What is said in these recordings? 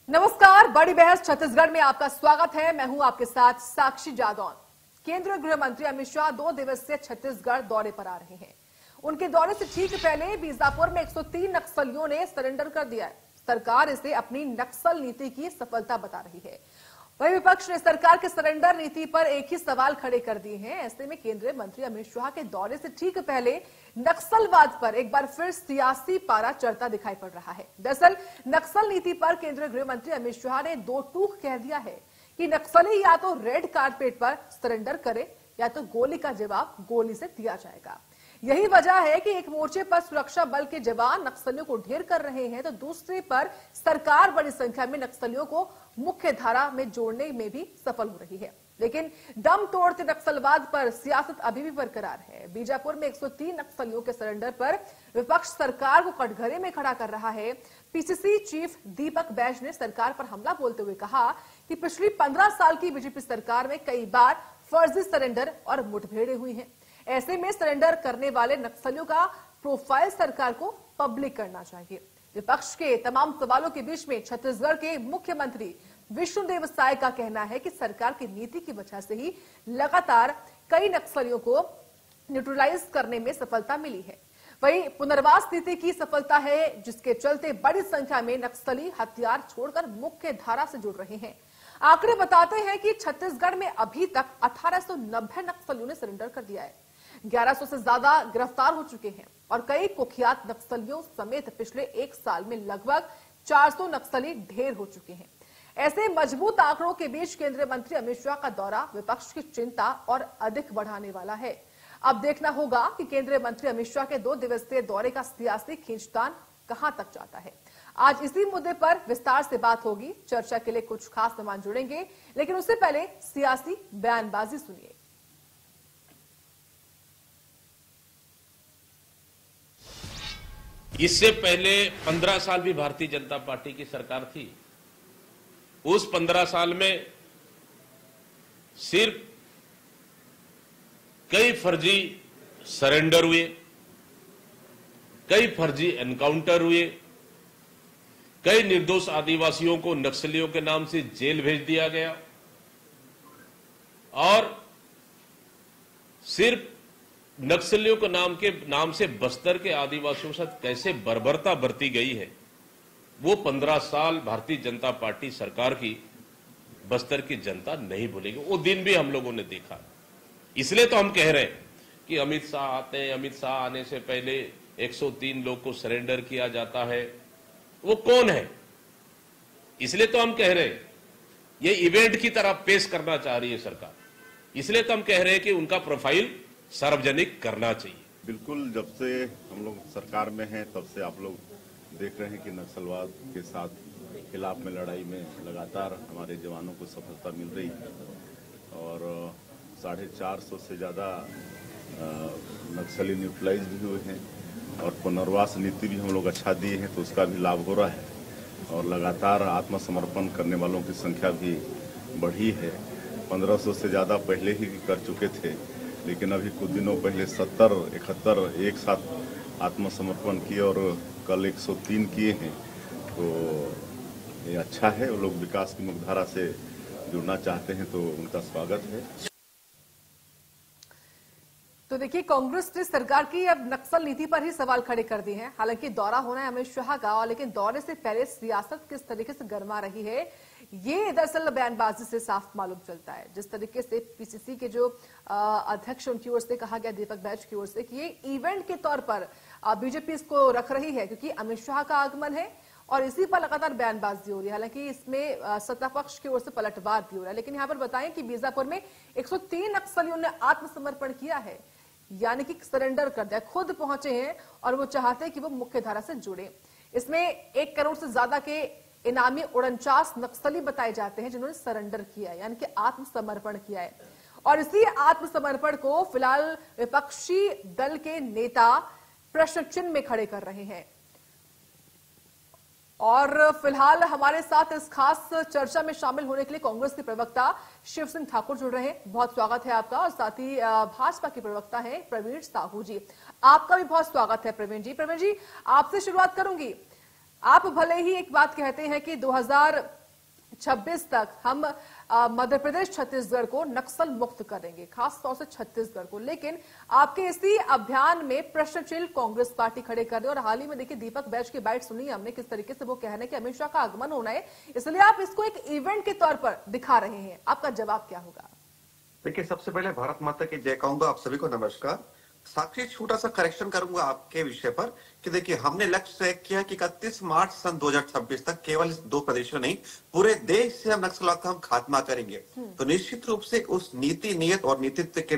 नमस्कार, बड़ी बहस छत्तीसगढ़ में आपका स्वागत है। मैं हूं आपके साथ साक्षी जादौन। केंद्रीय गृह मंत्री अमित शाह 2 दिवसीय छत्तीसगढ़ दौरे पर आ रहे हैं। उनके दौरे से ठीक पहले बीजापुर में 103 नक्सलियों ने सरेंडर कर दिया है। सरकार इसे अपनी नक्सल नीति की सफलता बता रही है। वहीं विपक्ष ने सरकार के सरेंडर नीति पर एक ही सवाल खड़े कर दिए हैं। ऐसे में केंद्रीय मंत्री अमित शाह के दौरे से ठीक पहले नक्सलवाद पर एक बार फिर सियासी पारा चढ़ता दिखाई पड़ रहा है। दरअसल नक्सल नीति पर केंद्रीय गृह मंत्री अमित शाह ने दो टूक कह दिया है कि नक्सली या तो रेड कारपेट पर सरेंडर करे या तो गोली का जवाब गोली से दिया जाएगा। यही वजह है कि एक मोर्चे पर सुरक्षा बल के जवान नक्सलियों को ढेर कर रहे हैं, तो दूसरे पर सरकार बड़ी संख्या में नक्सलियों को मुख्य धारा में जोड़ने में भी सफल हो रही है। लेकिन दम तोड़ते नक्सलवाद पर सियासत अभी भी बरकरार है। बीजापुर में 103 नक्सलियों के सरेंडर पर विपक्ष सरकार को कटघरे में खड़ा कर रहा है। पीसीसी चीफ दीपक बैज ने सरकार पर हमला बोलते हुए कहा कि पिछली 15 साल की बीजेपी सरकार में कई बार फर्जी सरेंडर और मुठभेड़ें हुई हैं। ऐसे में सरेंडर करने वाले नक्सलियों का प्रोफाइल सरकार को पब्लिक करना चाहिए। विपक्ष के तमाम सवालों के बीच में छत्तीसगढ़ के मुख्यमंत्री विष्णुदेव साय का कहना है कि सरकार की नीति की वजह से ही लगातार कई नक्सलियों को न्यूट्रलाइज करने में सफलता मिली है। वहीं पुनर्वास नीति की सफलता है, जिसके चलते बड़ी संख्या में नक्सली हथियार छोड़कर मुख्य धारा से जुड़ रहे हैं। आंकड़े बताते हैं कि छत्तीसगढ़ में अभी तक 1890 नक्सलियों ने सरेंडर कर दिया है। 1100 से ज्यादा गिरफ्तार हो चुके हैं और कई कुख्यात नक्सलियों समेत पिछले एक साल में लगभग 400 नक्सली ढेर हो चुके हैं। ऐसे मजबूत आंकड़ों के बीच केंद्रीय मंत्री अमित शाह का दौरा विपक्ष की चिंता और अधिक बढ़ाने वाला है। अब देखना होगा कि केंद्रीय मंत्री अमित शाह के 2 दिवसीय दौरे का सियासी खींचतान कहां तक जाता है। आज इसी मुद्दे पर विस्तार से बात होगी। चर्चा के लिए कुछ खास मेहमान जुड़ेंगे, लेकिन उससे पहले सियासी बयानबाजी सुनिए। इससे पहले 15 साल भी भारतीय जनता पार्टी की सरकार थी। उस 15 साल में सिर्फ कई फर्जी सरेंडर हुए, कई फर्जी एनकाउंटर हुए, कई निर्दोष आदिवासियों को नक्सलियों के नाम से जेल भेज दिया गया और सिर्फ नक्सलियों के नाम से बस्तर के आदिवासियों के साथ कैसे बर्बरता बरती गई है, वो 15 साल भारतीय जनता पार्टी सरकार की बस्तर की जनता नहीं भूलेगी। वो दिन भी हम लोगों ने देखा। इसलिए तो हम कह रहे हैं कि अमित शाह आते हैं, अमित शाह आने से पहले 103 लोग को सरेंडर किया जाता है। वो कौन है? इसलिए तो हम कह रहे हैं, ये इवेंट की तरह पेश करना चाह रही है सरकार। इसलिए तो हम कह रहे हैं कि उनका प्रोफाइल सार्वजनिक करना चाहिए। बिल्कुल, जब से हम लोग सरकार में हैं तब से आप लोग देख रहे हैं कि नक्सलवाद के साथ खिलाफ में लड़ाई में लगातार हमारे जवानों को सफलता मिल रही है और 450 से ज़्यादा नक्सली न्यूट्रलाइज भी हुए हैं और पुनर्वास नीति भी हम लोग अच्छा दिए हैं, तो उसका भी लाभ हो रहा है और लगातार आत्मसमर्पण करने वालों की संख्या भी बढ़ी है। 1500 से ज़्यादा पहले ही कर चुके थे, लेकिन अभी कुछ दिनों पहले 70-71 एक साथ आत्मसमर्पण किए और कल 103 किए हैं। तो ये अच्छा है। वो लोग विकास की मुख्यधारा से जुड़ना चाहते हैं तो उनका स्वागत है। तो देखिए, कांग्रेस ने सरकार की अब नक्सल नीति पर ही सवाल खड़े कर दिए हैं। हालांकि दौरा होना है अमित शाह का, लेकिन दौरे से पहले सियासत किस तरीके से गर्मा रही है, ये दरअसल बयानबाजी से साफ मालूम चलता है। जिस तरीके से पीसीसी के जो अध्यक्ष उनकी ओर से कहा गया, दीपक बैज की ओर से, कि ये इवेंट के तौर पर बीजेपी इसको रख रही है क्योंकि अमित शाह का आगमन है और इसी पर लगातार बयानबाजी हो रही है। हालांकि इसमें सत्ता पक्ष की ओर से पलटवार भी हो रहा है। लेकिन यहां पर बताएं कि बीजापुर में 103 नक्सलियों ने आत्मसमर्पण किया है, यानी कि सरेंडर कर दिया, खुद पहुंचे हैं और वो चाहते हैं कि वो मुख्य धारा से जुड़े। इसमें 1 करोड़ से ज्यादा के इनामी 49 नक्सली बताए जाते हैं जिन्होंने सरेंडर किया है, यानी कि आत्मसमर्पण किया है। और इसी आत्मसमर्पण को फिलहाल विपक्षी दल के नेता प्रश्न चिन्ह में खड़े कर रहे हैं। और फिलहाल हमारे साथ इस खास चर्चा में शामिल होने के लिए कांग्रेस के प्रवक्ता शिव सिंह ठाकुर जुड़ रहे हैं। बहुत स्वागत है आपका। और साथ ही भाजपा के प्रवक्ता हैं प्रवीण साहू जी, आपका भी बहुत स्वागत है। प्रवीण जी, आपसे शुरुआत करूंगी। आप भले ही एक बात कहते हैं कि 26 तक हम मध्य प्रदेश छत्तीसगढ़ को नक्सल मुक्त करेंगे, खास तौर से छत्तीसगढ़ को। लेकिन आपके इसी अभियान में प्रश्न चिन्ह कांग्रेस पार्टी खड़े कर रहे हैं। और हाल ही में देखिए दीपक बैज की बाइट सुनी हमने, किस तरीके से वो कह रहे हैं कि अमित शाह का आगमन होना है, इसलिए आप इसको एक इवेंट के तौर पर दिखा रहे हैं। आपका जवाब क्या होगा? देखिए, सबसे पहले भारत माता की जय कहूंगा, आप सभी को नमस्कार। साक्षी, छोटा सा करेक्शन करूंगा आपके विषय पर कि देखिए, हमने लक्ष्य तय किया कि 31 मार्च सन 2026 तक केवल इस 2 प्रदेशों नहीं, पूरे देश से हम नक्सलवाद का हम खात्मा करेंगे। तो निश्चित रूप से उस नीति, नियत और नीतित्व के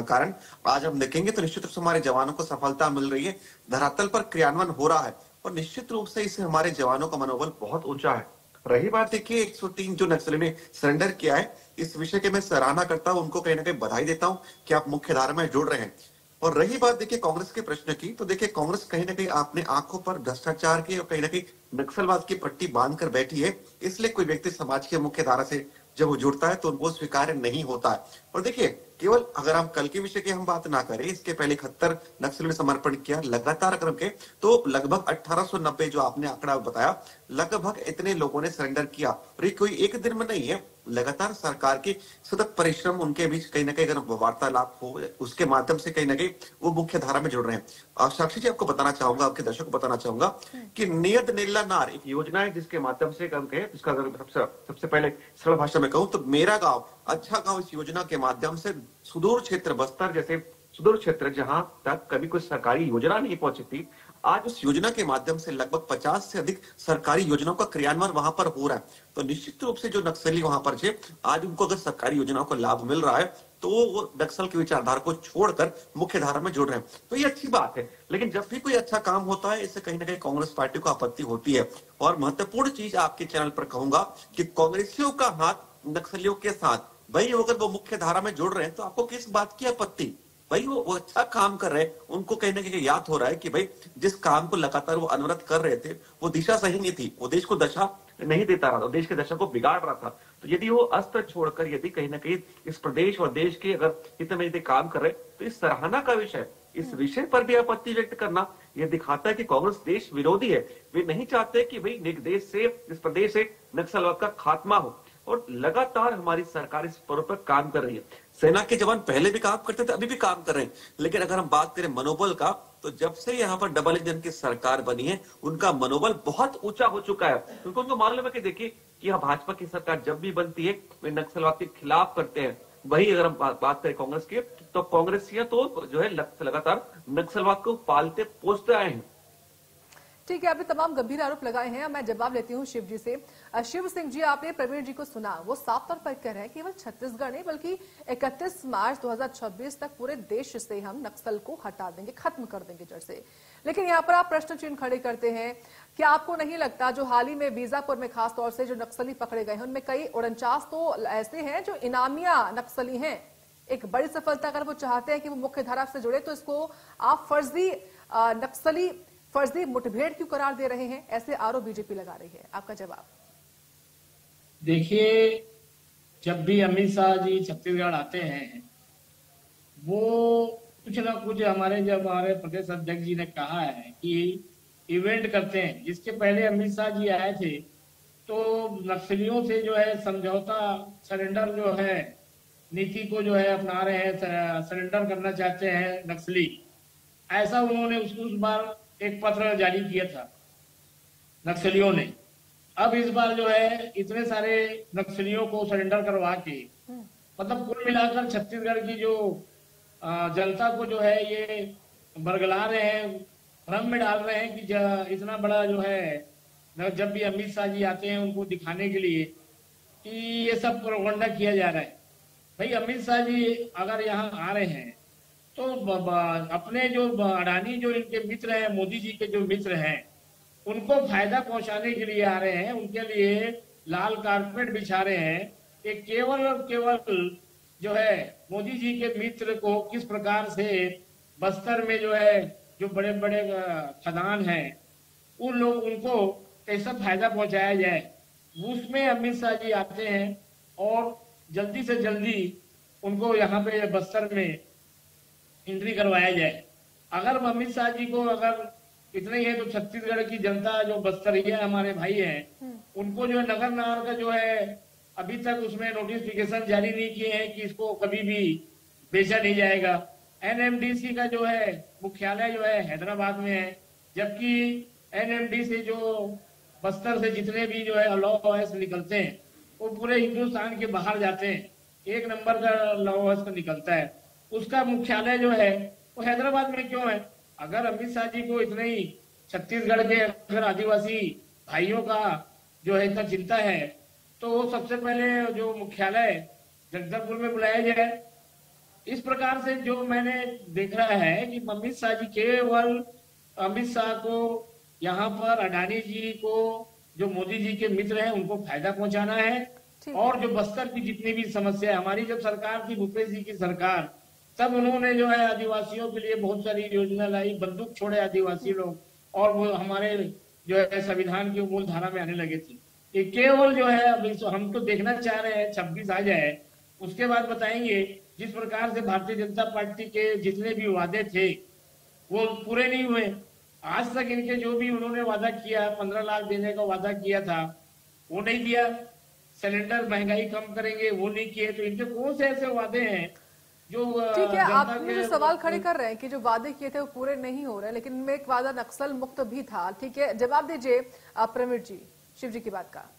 कारण आज हम देखेंगे तो निश्चित रूप से हमारे जवानों को सफलता मिल रही है, धरातल पर क्रियान्वयन हो रहा है और निश्चित रूप से इससे हमारे जवानों का मनोबल बहुत ऊंचा है। रही बात देखिए 103 जो नक्सली ने सरेंडर किया है, इस विषय के मैं सराहना करता हूं, उनको कहीं ना कहीं बधाई देता हूं कि आप मुख्य धारा में जुड़ रहे हैं। और रही बात देखिए कांग्रेस के प्रश्न की, तो देखिए कांग्रेस कहीं ना कहीं आपने आंखों पर भ्रष्टाचार की और कहीं ना कहीं नक्सलवाद की पट्टी बांध कर बैठी है, इसलिए कोई व्यक्ति समाज के मुख्य धारा से जब वो जुड़ता है तो उनको स्वीकार्य नहीं होता है। और देखिए, केवल अगर हम कल के विषय की हम बात ना करें, इसके पहले 71 नक्सलियों ने समर्पण किया लगातार क्रम के, तो लगभग 1890 जो आपने आंकड़ा बताया, लगभग इतने लोगों ने सरेंडर किया। और ये कोई एक दिन में नहीं है, लगातार सरकार के सतत परिश्रम, उनके बीच कहीं ना कहीं अगर वार्तालाप हो, उसके माध्यम से कहीं ना कहीं वो मुख्य धारा में जुड़ रहे हैं। और साक्षी जी, आपको बताना चाहूंगा, आपके दर्शकों को बताना चाहूंगा कि नियत नीला नार एक योजना है जिसके माध्यम से कम कहे, इसका अगर सबसे पहले सरल भाषा में कहूं तो मेरा गांव अच्छा गांव, इस योजना के माध्यम से सुदूर क्षेत्र बस्तर जैसे सुदूर क्षेत्र जहां तक कभी कोई सरकारी योजना नहीं पहुंची थी, आज उस योजना के माध्यम से लगभग 50 से अधिक सरकारी योजनाओं का क्रियान्वयन वहां पर हो रहा है। तो निश्चित रूप से जो नक्सली वहां पर थे, आज उनको अगर सरकारी योजनाओं का लाभ मिल रहा है तो वो नक्सल की विचारधारा को छोड़कर मुख्य धारा में जुड़ रहे हैं, तो ये अच्छी बात है। लेकिन जब भी कोई अच्छा काम होता है, इससे कहीं ना कहीं कांग्रेस पार्टी को आपत्ति होती है। और महत्वपूर्ण चीज आपके चैनल पर कहूंगा कि कांग्रेसियों का हाथ नक्सलियों के साथ, भाई अगर वो मुख्य धारा में जुड़ रहे हैं तो आपको किस बात की आपत्ति? भाई वो अच्छा काम कर रहे हैं, उनको कहीं ना कहीं याद हो रहा है कि भाई जिस काम को लगातार वो अनवरत कर रहे थे वो दिशा सही नहीं थी, वो देश को दशा नहीं देता रहा था, देश की दशा को बिगाड़ रहा था। तो यदि वो अस्त्र छोड़कर यदि कहीं ना कहीं इस प्रदेश और देश के अगर इतने यदि काम कर रहे तो इस सराहना का विषय, इस विषय पर भी आपत्ति व्यक्त करना यह दिखाता है कि कांग्रेस देश विरोधी है। वे नहीं चाहते कि भाई देश से, इस प्रदेश से नक्सलवाद का खात्मा हो। और लगातार हमारी सरकार इस पर काम कर रही है। सेना के जवान पहले भी काम करते थे, अभी भी काम कर रहे हैं। लेकिन अगर हम बात करें मनोबल का, तो जब से यहाँ पर डबल इंजन की सरकार बनी है, उनका मनोबल बहुत ऊंचा हो चुका है। क्योंकि उनको मालूम है कि देखिए कि यहाँ भाजपा की सरकार जब भी बनती है वे नक्सलवाद के खिलाफ करते हैं। वही अगर हम बात करें कांग्रेस की, तो कांग्रेसियां तो जो है लगातार नक्सलवाद को पालते पोसते आए हैं। ठीक है, आपने तमाम गंभीर आरोप लगाए हैं। मैं जवाब लेती हूं शिव जी से। शिव सिंह जी, आपने प्रवीण जी को सुना, वो साफ तौर पर कह रहे हैं केवल छत्तीसगढ़ नहीं बल्कि 31 मार्च 2026 तक पूरे देश से हम नक्सल को हटा देंगे, खत्म कर देंगे जड़ से। लेकिन यहाँ पर आप प्रश्न चिन्ह खड़े करते हैं। क्या आपको नहीं लगता जो हाल ही में बीजापुर में खास तौर से जो नक्सली पकड़े गए हैं, उनमें कई 49 तो ऐसे हैं जो इनामिया नक्सली हैं? एक बड़ी सफलता अगर वो चाहते हैं कि वो मुख्य धारा से जुड़े, तो इसको आप फर्जी नक्सली, फर्जी मुठभेड़ क्यों करार दे रहे हैं? ऐसे आरोप बीजेपी लगा रही है। आपका जवाब? देखिए, जब भी अमित शाह जी छत्तीसगढ़ आते हैं, वो कुछ ना कुछ हमारे प्रदेश अध्यक्ष जी ने कहा है कि इवेंट करते हैं। जिसके पहले अमित शाह जी आए थे तो नक्सलियों से जो है समझौता, सरेंडर जो है नीति को जो है अपना रहे हैं, सरेंडर करना चाहते हैं नक्सली। ऐसा उन्होंने उस बार एक पत्र जारी किया था नक्सलियों ने। अब इस बार जो है इतने सारे नक्सलियों को सरेंडर करवा के, मतलब कुल मिलाकर छत्तीसगढ़ की जो जनता को जो है ये बरगला रहे हैं, भ्रम में डाल रहे हैं कि इतना बड़ा जो है जब भी अमित शाह जी आते हैं उनको दिखाने के लिए कि ये सब प्रोपगंडा किया जा रहा है। भाई अमित शाह जी अगर यहाँ आ रहे हैं तो अपने जो अडानी जो इनके मित्र हैं, मोदी जी के जो मित्र हैं, उनको फायदा पहुंचाने के लिए आ रहे हैं, उनके लिए लाल कारपेट बिछा रहे हैं। कि केवल और केवल जो है मोदी जी के मित्र को किस प्रकार से बस्तर में जो है जो बड़े बड़े खदान हैं उन लोग उनको कैसा फायदा पहुंचाया जाए, उसमें अमित शाह जी आते हैं और जल्दी से जल्दी उनको यहाँ पे बस्तर में एंट्री करवाया जाए। अगर अमित शाह जी को अगर इतने ही है तो छत्तीसगढ़ की जनता जो बस्तरिया हमारे भाई हैं उनको जो है नगर नार का जो है अभी तक उसमें नोटिफिकेशन जारी नहीं किए हैं कि इसको कभी भी बेचा नहीं जाएगा। एनएमडीसी का जो है मुख्यालय जो है हैदराबाद में है, जबकि एनएमडी से जो बस्तर से जितने भी जो है लॉ ऑयस निकलते हैं वो पूरे हिंदुस्तान के बाहर जाते हैं। एक नंबर का लॉ ऑयस का निकलता है, उसका मुख्यालय जो है वो हैदराबाद में क्यों है? अगर अमित शाह जी को इतने ही छत्तीसगढ़ के अगर आदिवासी भाइयों का जो है इतना चिंता है तो वो सबसे पहले जो मुख्यालय जगदलपुर में बुलाया जाए। इस प्रकार से जो मैंने देख रहा है कि अमित शाह जी केवल अमित शाह को यहाँ पर अडानी जी को जो मोदी जी के मित्र हैं उनको फायदा पहुंचाना है। और जो बस्तर की जितनी भी समस्या है, हमारी जब सरकार थी भूपेश जी की सरकार, तब उन्होंने जो है आदिवासियों के लिए बहुत सारी योजना लाई, बंदूक छोड़े आदिवासी लोग और वो हमारे जो है संविधान की मूल धारा में आने लगे थे। ये केवल जो है अभी हम तो देखना चाह रहे हैं 26 आ जाए, उसके बाद बताएंगे। जिस प्रकार से भारतीय जनता पार्टी के जितने भी वादे थे वो पूरे नहीं हुए। आज तक इनके जो भी उन्होंने वादा किया, 15 लाख देने का वादा किया था वो नहीं दिया। सिलेंडर महंगाई कम करेंगे वो नहीं किए। तो इनके कौन से ऐसे वादे हैं जो ठीक है, आप जो सवाल खड़े कर रहे हैं कि जो वादे किए थे वो पूरे नहीं हो रहे, लेकिन इनमें एक वादा नक्सल मुक्त भी था। ठीक है, जवाब दीजिए प्रवीण जी शिव जी की बात का।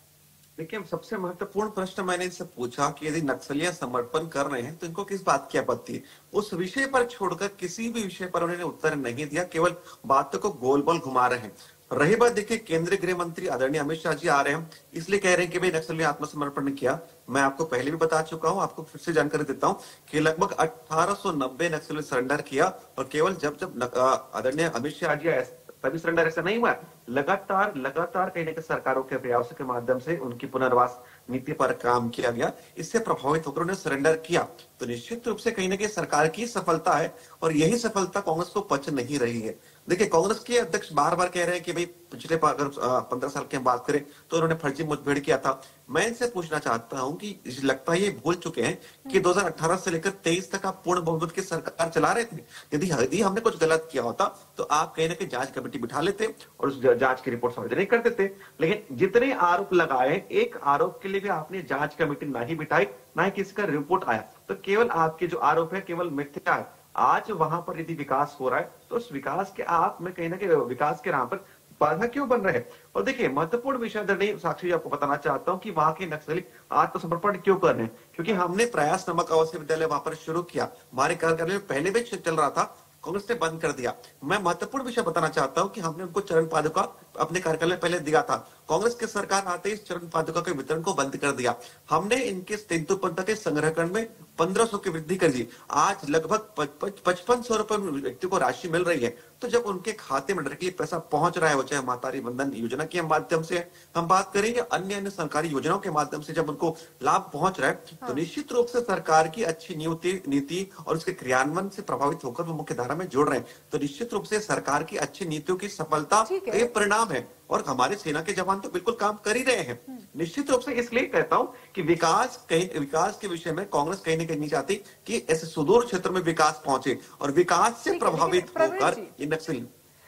देखिए, सबसे महत्वपूर्ण प्रश्न मैंने इनसे पूछा कि यदि नक्सलियां समर्पण कर रहे हैं तो इनको किस बात की आपत्ति है। उस विषय पर छोड़कर किसी भी विषय पर उन्होंने उत्तर नहीं दिया, केवल बातों को गोल गोल घुमा रहे हैं। रही बात, देखिए केंद्रीय गृह मंत्री आदरणीय अमित शाह जी आ रहे हैं, इसलिए कह रहे हैं कि भाई नक्सलियों ने आत्मसमर्पण नहीं किया। मैं आपको पहले भी बता चुका हूं, आपको फिर से जानकारी देता हूं कि लगभग 1890 नक्सलियों ने सरेंडर किया और केवल जब आदरणीय अमित शाह जी आए तभी सरेंडर। ऐसा नहीं हुआ, लगातार कहीं ना कहीं सरकारों के प्रयासों के माध्यम से उनकी पुनर्वास नीति पर काम किया गया। इससे प्रभावित होकर उन्हें सरेंडर किया। तो निश्चित रूप से कहीं ना कहीं सरकार की सफलता है और यही सफलता कांग्रेस को पच नहीं रही है। देखिए, कांग्रेस के अध्यक्ष बार बार कह रहे हैं कि भाई पिछले अगर 15 साल की हम बात करें तो उन्होंने फर्जी मुठभेड़ किया था। मैं इनसे पूछना चाहता हूं कि लगता है ये भूल चुके हैं कि 2018 से लेकर 23 तक आप पूर्ण बहुमत की सरकार चला रहे थे। यदि हमने कुछ गलत किया होता तो आप कहीं ना कहीं जांच कमेटी बिठा लेते और उस जांच की रिपोर्ट सार्वजनिक कर देते। लेकिन जितने आरोप लगाए, एक आरोप के लिए भी आपने जांच कमेटी ना ही बिठाई, ना ही किसी का रिपोर्ट आया। तो केवल आपके जो आरोप है केवल मिथ्या है। आज वहां पर यदि विकास हो रहा है तो उस विकास के आप में कहीं ना कहीं विकास के नाम पर बाधा क्यों बन रहे हैं। और देखिए, महत्वपूर्ण विषय नहीं साक्षी जी, आपको बताना चाहता हूं कि वहां के नक्सली आत्मसमर्पण क्यों कर रहे हैं। क्योंकि हमने प्रयास नामक आवासीय विद्यालय वहां पर शुरू किया, हमारे कार्यकाल में पहले भी चल रहा था, कांग्रेस ने बंद कर दिया। मैं महत्वपूर्ण विषय बताना चाहता हूं कि हमने उनको चरण पादुका अपने कार्यकाल में पहले दिया था। कांग्रेस की सरकार आते ही चरण पादुका के वितरण को बंद कर दिया। हमने इनके तेंदुपत्ता के संग्रहण में 1500 की वृद्धि कर दी। आज लगभग 5500 रुपए व्यक्ति को राशि मिल रही है। तो जब उनके खाते में डायरेक्टली पैसा पहुंच रहा है, वो चाहे मातारी बंधन योजना के माध्यम से हम बात करेंगे, अन्य सरकारी योजनाओं के माध्यम से जब उनको लाभ पहुंच रहा है, तो निश्चित रूप से सरकार की अच्छी नीति और उसके क्रियान्वयन से प्रभावित होकर वो मुख्य धारा में जुड़ रहे हैं। तो निश्चित रूप से सरकार की अच्छी नीतियों की सफलता ये परिणाम है। और हमारे सेना के जवान तो बिल्कुल काम कर ही रहे हैं। निश्चित रूप से इसलिए कहता हूं कि विकास के विषय में कांग्रेस कहीं नहीं चाहती कि ऐसे सुदूर क्षेत्र में विकास पहुंचे और विकास से प्रभावित होकर ये नक्सली।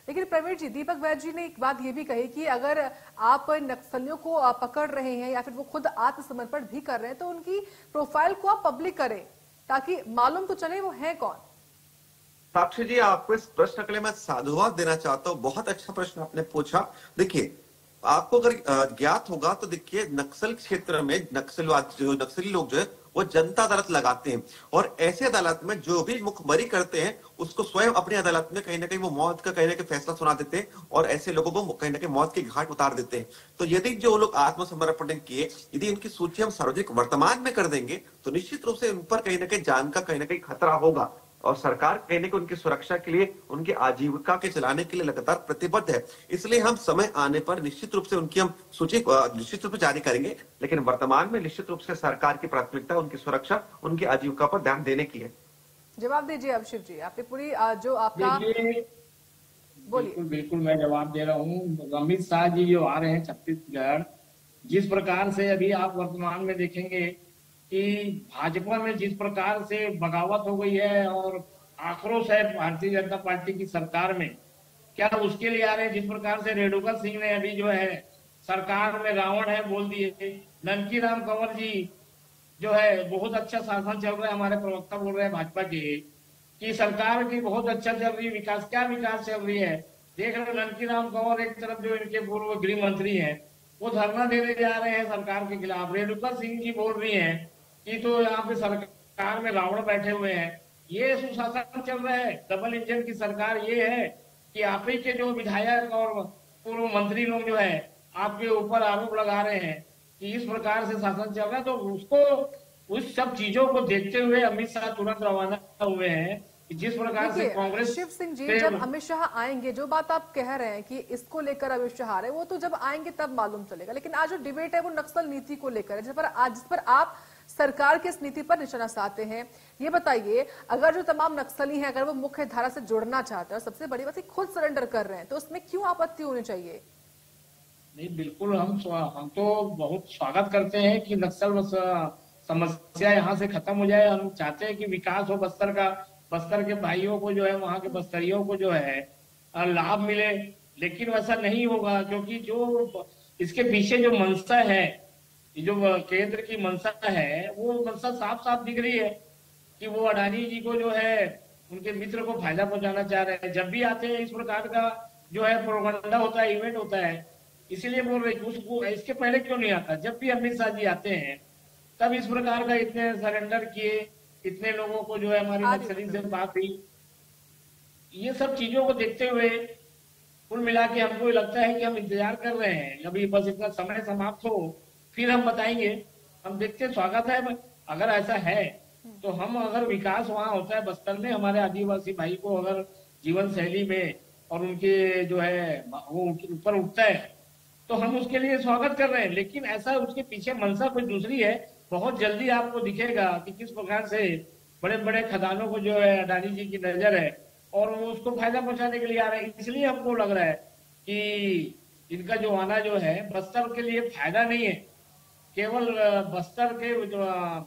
लेकिन प्रवीण जी, दीपक वैद्य जी ने एक बात ये भी कही कि अगर आप नक्सलियों को पकड़ रहे हैं या फिर वो खुद आत्मसमर्पण भी कर रहे हैं तो उनकी प्रोफाइल को आप पब्लिक करें ताकि मालूम तो चले वो है कौन। साक्षी जी, आपको इस प्रश्न के लिए मैं साधुवाद देना चाहता हूँ। बहुत अच्छा प्रश्न आपने पूछा। देखिए, आपको अगर ज्ञात होगा तो देखिए, नक्सल क्षेत्र में नक्सली लोग जो है वो जनता अदालत लगाते हैं और ऐसे अदालत में जो भी मुखबरी करते हैं उसको स्वयं अपनी अदालत में कहीं ना कहीं वो मौत का कहीं ना कहीं फैसला सुना देते हैं और ऐसे लोगों को कहीं ना कहीं मौत के घाट उतार देते हैं। तो यदि जो लोग आत्मसमर्पण किए, यदि उनकी सूची हम सार्वजनिक वर्तमान में कर देंगे तो निश्चित रूप से उन पर कहीं ना कहीं जान का कहीं ना कहीं खतरा होगा और सरकार कहने को उनकी सुरक्षा के लिए, उनकी आजीविका के चलाने के लिए लगातार प्रतिबद्ध है। इसलिए हम समय आने पर निश्चित रूप से उनकी हम सूची निश्चित रूप से जारी करेंगे। लेकिन वर्तमान में निश्चित रूप से सरकार की प्राथमिकता उनकी सुरक्षा, उनकी आजीविका पर ध्यान देने की है। जवाब दीजिए अब शिव जी, आपने पूरी जो आपका बोलिए। बिल्कुल मैं जवाब दे रहा हूँ। अमित शाह जी जो आ रहे हैं छत्तीसगढ़, जिस प्रकार से अभी आप वर्तमान में देखेंगे कि भाजपा में जिस प्रकार से बगावत हो गई है और आक्रोश है भारतीय जनता पार्टी की सरकार में, क्या उसके लिए आ रहे हैं। जिस प्रकार से रेणुका सिंह ने अभी जो है सरकार में रावण है बोल दिए। ननकी राम कंवर जी जो है बहुत अच्छा शासन चल रहा है, हमारे प्रवक्ता बोल रहे हैं भाजपा के कि सरकार की बहुत अच्छा चल रही है, विकास क्या विकास चल रही है। देख रहे ननकी राम कंवर एक तरफ जो इनके पूर्व गृह मंत्री हैं वो धरना देने जा रहे हैं सरकार के खिलाफ। रेणुका सिंह जी बोल रही हैं कि तो यहाँ पे सरकार में रावण बैठे हुए हैं। ये सुशासन चल रहा है, डबल इंजन की सरकार ये है कि आप ही के जो विधायक और पूर्व मंत्री लोग जो है आपके ऊपर आरोप लगा रहे हैं कि इस प्रकार से शासन चल रहा है। तो उसको उस सब चीजों को देखते हुए अमित शाह तुरंत रवाना हुए हैं कि जिस प्रकार से कांग्रेस शिव सिंह जी, जब अमित शाह आएंगे, जो बात आप कह रहे हैं कि इसको लेकर अमित शाह आ रहे हैं, वो तो जब आएंगे तब मालूम चलेगा। लेकिन आज जो डिबेट है वो नक्सल नीति को लेकर है, जिस पर आप सरकार की इस नीति पर निशाना साधते हैं। ये बताइए, अगर जो तमाम नक्सली हैं अगर वो मुख्य धारा से जुड़ना चाहते हैं और सबसे बड़ी बात है खुद सरेंडर कर रहे हैं, तो उसमें क्यों आपत्ति होनी चाहिए? नहीं, बिल्कुल हम तो बहुत स्वागत करते हैं कि नक्सल समस्या यहाँ से खत्म हो जाए। हम चाहते हैं कि विकास हो बस्तर का, बस्तर के भाइयों को जो है, वहाँ के बस्तरियों को जो है लाभ मिले। लेकिन वैसा नहीं होगा, क्योंकि जो इसके पीछे जो मंशा है, जो केंद्र की मंशा है, वो मंशा साफ साफ दिख रही है कि वो अडानी जी को जो है उनके मित्र को फायदा पहुंचाना चाह रहे हैं। जब भी आते हैं इस प्रकार का जो है प्रोपेगेंडा होता है, इवेंट होता है, इसीलिए बोल रहे उसको इसके पहले क्यों नहीं आता। जब भी अमित शाह जी आते हैं तब इस प्रकार का इतने सरेंडर किए, इतने लोगों को जो है हमारी नक्सली से बात हुई। ये सब चीजों को देखते हुए कुल मिला के हमको लगता है कि हम इंतजार कर रहे हैं, अभी बस इतना समय समाप्त हो फिर हम बताएंगे। हम देखते स्वागत है अगर ऐसा है तो। हम अगर विकास वहाँ होता है बस्तर में, हमारे आदिवासी भाई को अगर जीवन शैली में और उनके जो है वो ऊपर उठता है तो हम उसके लिए स्वागत कर रहे हैं। लेकिन ऐसा उसके पीछे मंशा कोई दूसरी है। बहुत जल्दी आपको दिखेगा कि किस प्रकार से बड़े बड़े खदानों को जो है अडानी जी की नजर है और वो उसको फायदा पहुंचाने के लिए आ रहे हैं। इसलिए हमको लग रहा है कि इनका जो आना जो है बस्तर के लिए फायदा नहीं है, केवल बस्तर के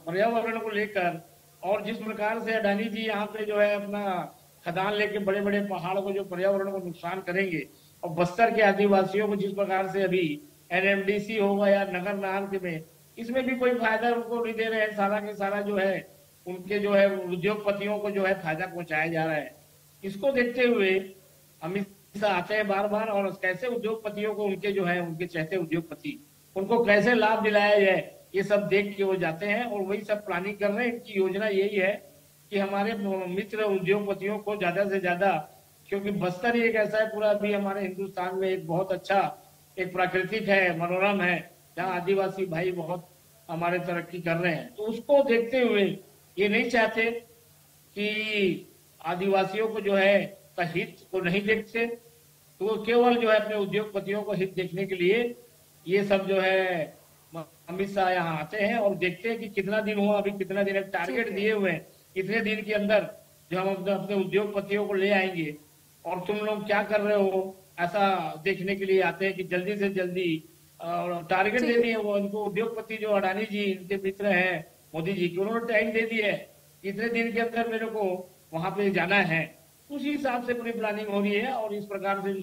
पर्यावरण को लेकर। और जिस प्रकार से अडानी जी यहाँ पे जो है अपना खदान लेके बड़े बड़े पहाड़ को जो पर्यावरण को नुकसान करेंगे, और बस्तर के आदिवासियों को जिस प्रकार से अभी एनएमडीसी होगा या नगर नार के में, इसमें भी कोई फायदा उनको नहीं दे रहे हैं। सारा के सारा जो है उनके जो है उद्योगपतियों को जो है फायदा पहुंचाया जा रहा है। इसको देखते हुए अमित शाह आते हैं बार बार, और कैसे उद्योगपतियों को उनके जो है उनके चहते उद्योगपति उनको कैसे लाभ दिलाया जाए, ये सब देख के वो जाते हैं और वही सब प्लानिंग कर रहे हैं। इनकी योजना यही है कि हमारे मित्र उद्योगपतियों को ज्यादा से ज्यादा, क्योंकि बस्तर एक ऐसा है पूरा अभी हमारे हिंदुस्तान में एक बहुत अच्छा एक प्राकृतिक है, मनोरम है, जहाँ आदिवासी भाई बहुत हमारे तरक्की कर रहे हैं। तो उसको देखते हुए ये नहीं चाहते कि आदिवासियों को जो है का हित को नहीं देखते, तो केवल जो है अपने उद्योगपतियों को हित देखने के लिए ये सब जो है अमित शाह यहाँ आते हैं और देखते हैं कि कितना दिन हुआ, अभी कितना दिन टारगेट दिए हुए हैं, कितने दिन के अंदर जो हम अपने उद्योगपतियों को ले आएंगे और तुम लोग क्या कर रहे हो, ऐसा देखने के लिए आते हैं कि जल्दी से जल्दी टारगेट दे दिए वो उनको। उद्योगपति जो अडानी जी इनके मित्र हैं मोदी जी के, उन्होंने टाइम दे दिया है कितने दिन के अंदर मेरे को वहां पे जाना है। उसी हिसाब से पूरी प्लानिंग हो रही है और इस प्रकार से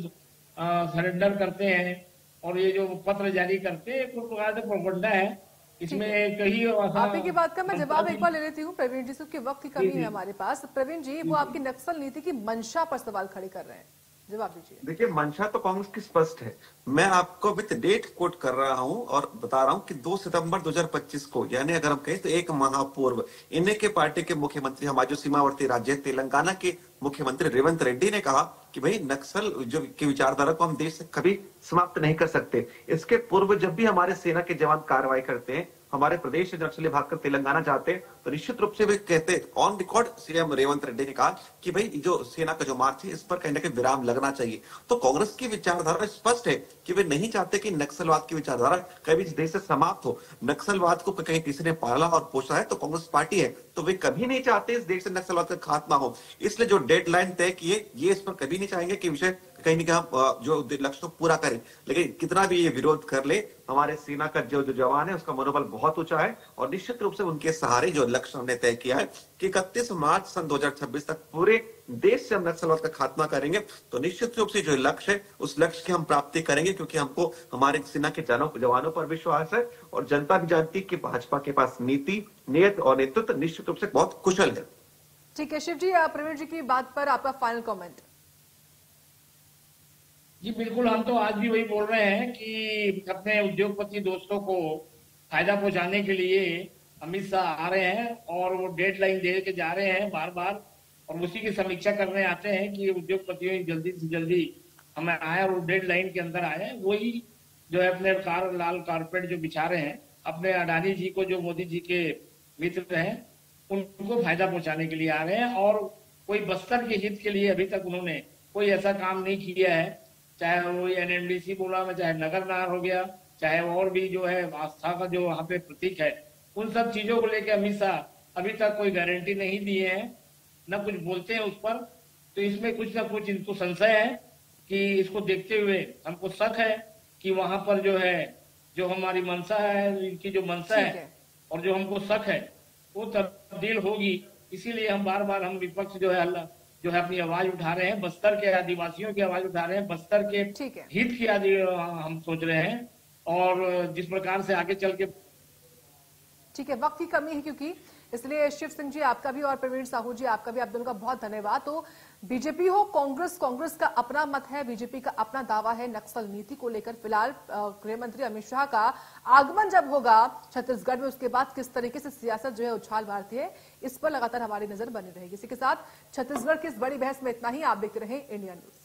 सरेंडर करते हैं और ये जो पत्र जारी करते हैं एक प्रकार से प्रोपेगेंडा है। इसमें कहीं आप ही की बात का मैं जवाब एक बार ले लेती हूँ प्रवीण जी, क्योंकि वक्त की कमी है हमारे पास। प्रवीण जी, वो आपकी नक्सल नीति की मंशा पर सवाल खड़े कर रहे हैं, जवाब दीजिए। देखिए, मंशा तो कांग्रेस की स्पष्ट है। मैं आपको विथ डेट कोट कर रहा हूं और बता रहा हूं कि 2 सितंबर 2025 को, यानी अगर हम कहें तो एक माह पूर्व, इन्हीं के पार्टी के मुख्यमंत्री, हमारे जो सीमावर्ती राज्य तेलंगाना के मुख्यमंत्री रेवंत रेड्डी ने कहा कि भाई नक्सल जो की विचारधारा को हम देश से कभी समाप्त नहीं कर सकते। इसके पूर्व जब भी हमारे सेना के जवान कार्रवाई करते हैं, हमारे प्रदेश से नक्सली भागकर तेलंगाना जाते हैं, तो निश्चित रूप से वे कहते, on record CM Revanth Reddy ने कहा कि भाई जो सेना का जो मार्च है इस पर कहीं ना कहीं विराम लगना चाहिए। तो कांग्रेस की विचारधारा स्पष्ट है कि वे नहीं चाहते कि नक्सलवाद की विचारधारा कभी इस देश से समाप्त हो। नक्सलवाद को कहीं किसी ने पाला और पोषा है तो कांग्रेस पार्टी है, तो वे कभी नहीं चाहते इस देश से नक्सलवाद का खात्मा हो। इसलिए जो डेडलाइन तय किए, ये इस पर कभी नहीं चाहेंगे कि विषय कहीं ना कहीं हम जो लक्ष्य को पूरा करें। लेकिन कितना भी ये विरोध कर ले, हमारे सेना का जो जवान है उसका मनोबल बहुत ऊंचा है और निश्चित रूप से उनके सहारे जो लक्ष्य हमने तय किया है कि 31 मार्च सन 2026 तक पूरे देश से हम नक्सलवाद का खात्मा करेंगे, तो निश्चित रूप से जो लक्ष्य है उस लक्ष्य की हम प्राप्ति करेंगे, क्योंकि हमको हमारे सेना के जवानों पर विश्वास है और जनता भी जानती है कि भाजपा के पास नीति, नियत और नेतृत्व निश्चित रूप से बहुत कुशल है। ठीक है शिव जी, प्रवीण जी की बात पर आपका फाइनल कमेंट। जी बिल्कुल, हम तो आज भी वही बोल रहे हैं कि अपने उद्योगपति दोस्तों को फायदा पहुंचाने के लिए अमित शाह आ रहे हैं और वो डेडलाइन दे के जा रहे हैं बार बार, और उसी की समीक्षा करने आते हैं कि उद्योगपतियों जल्दी से जल्दी हमें आए और डेडलाइन के अंदर आए। वही जो है अपने लाल कारपेट जो बिछा रहे हैं अपने अडानी जी को, जो मोदी जी के मित्र हैं, उनको फायदा पहुंचाने के लिए आ रहे हैं। और कोई बस्तर के हित के लिए अभी तक उन्होंने कोई ऐसा काम नहीं किया है, चाहे वो एनएमडीसी बोला में, चाहे नगर नार हो गया, चाहे और भी जो है आस्था का जो वहां पे प्रतीक है, उन सब चीजों को लेकर अमित शाह अभी तक कोई गारंटी नहीं दिए हैं, न कुछ बोलते हैं उस पर। तो इसमें कुछ ना कुछ इनको संशय है कि इसको देखते हुए हमको शक है कि वहां पर जो है जो हमारी मंशा है, इनकी जो मंशा है और जो हमको शक है वो तब्दील होगी। इसीलिए हम बार बार हम विपक्ष जो है अपनी आवाज उठा रहे हैं, बस्तर के आदिवासियों की आवाज उठा रहे हैं, बस्तर के हित की हम सोच रहे हैं। और जिस प्रकार से आगे चल के ठीक है, वक्त की कमी है क्योंकि, इसलिए शिव सिंह जी आपका भी और प्रवीण साहू जी आपका भी, आप दोनों का बहुत धन्यवाद। तो बीजेपी हो कांग्रेस का अपना मत है, बीजेपी का अपना दावा है नक्सल नीति को लेकर। फिलहाल गृह मंत्री अमित शाह का आगमन जब होगा छत्तीसगढ़ में, उसके बाद किस तरीके से सियासत जो है उछाल मारती है, इस पर लगातार हमारी नजर बनी रहेगी। इसी के साथ छत्तीसगढ़ की इस बड़ी बहस में इतना ही। आप देखते रहे इंडिया न्यूज।